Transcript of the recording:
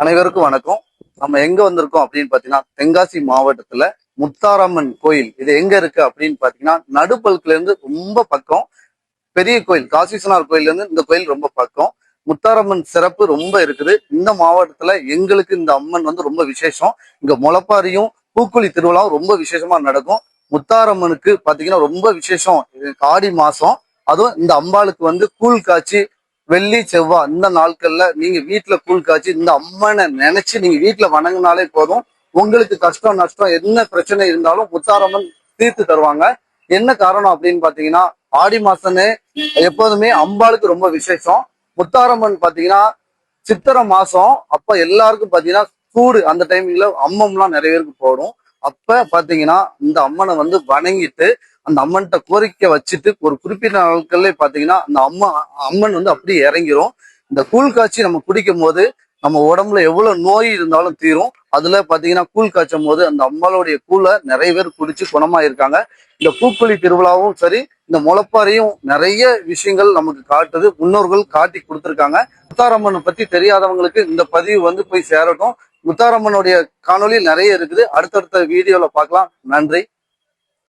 அனைவருக்கும் வணக்கம். நம்ம எங்க வந்திருக்கோம் அப்படின்னு பாத்தீங்கன்னா தென்காசி மாவட்டத்துல முத்தாரம்மன் கோயில். இது எங்க இருக்கு அப்படின்னு பாத்தீங்கன்னா நடுப்பல்குல இருந்து ரொம்ப பக்கம். பெரிய கோயில் காசி விஸ்வநாதர் கோயில்ல இருந்து இந்த கோயில் ரொம்ப பக்கம். முத்தாரம்மன் சிறப்பு ரொம்ப இருக்குது. இந்த மாவட்டத்துல எங்களுக்கு இந்த அம்மன் ரொம்ப விசேஷம். இங்க முளைப்பாரியும் பூக்குழி திருவிழாவும் ரொம்ப விசேஷமா நடக்கும். முத்தாரம்மனுக்கு பாத்தீங்கன்னா ரொம்ப விசேஷம். இது ஆடி மாசம். அதுவும் இந்த அம்பாளுக்கு கூழ் காய்ச்சி வெள்ளி செவ்வாய் இந்த நாட்கள்ல நீங்க வீட்டுல கூழ் காய்ச்சி இந்த அம்மனை நினைச்சு நீங்க வீட்டுல வணங்கினாலே போதும். உங்களுக்கு கஷ்டம் நஷ்டம் என்ன பிரச்சனை இருந்தாலும் முத்தாரம்மன் தீர்த்து தருவாங்க. என்ன காரணம் அப்படின்னு பாத்தீங்கன்னா ஆடி மாசமே எப்போதுமே அம்பாளுக்கு ரொம்ப விசேஷம். முத்தாரம்மன் பாத்தீங்கன்னா சித்திரை மாசம் அப்ப எல்லாருக்கும் பாத்தீங்கன்னா சூடு அந்த டைமிங்ல அம்மம்லாம் நிறைய பேருக்கு போடும். அப்ப பாத்தீங்கன்னா இந்த அம்மனை வணங்கிட்டு அந்த அம்மன்கிட்ட கோரிக்கை வச்சுட்டு ஒரு குறிப்பிட்ட நாட்கள்ல பாத்தீங்கன்னா அந்த அம்மன் அப்படியே இறங்கிரும். இந்த கூழ் காய்ச்சி நம்ம குடிக்கும் போது நம்ம உடம்புல எவ்வளவு நோய் இருந்தாலும் தீரும். அதுல பாத்தீங்கன்னா கூழ் காய்ச்சும் போது அந்த அம்மாளுடைய கூழை நிறைய பேர் குடிச்சு குணமாயிருக்காங்க. இந்த பூக்குழி திருவிழாவும் சரி, இந்த முளைப்பாறையும் நிறைய விஷயங்கள் நமக்கு காட்டுது. முன்னோர்கள் காட்டி கொடுத்துருக்காங்க. முத்தாரம்மனை பத்தி தெரியாதவங்களுக்கு இந்த பதிவு போய் சேரட்டும். முத்தாரம்மனுடைய காணொலி நிறைய இருக்குது. அடுத்தடுத்த வீடியோல பார்க்கலாம். நன்றி.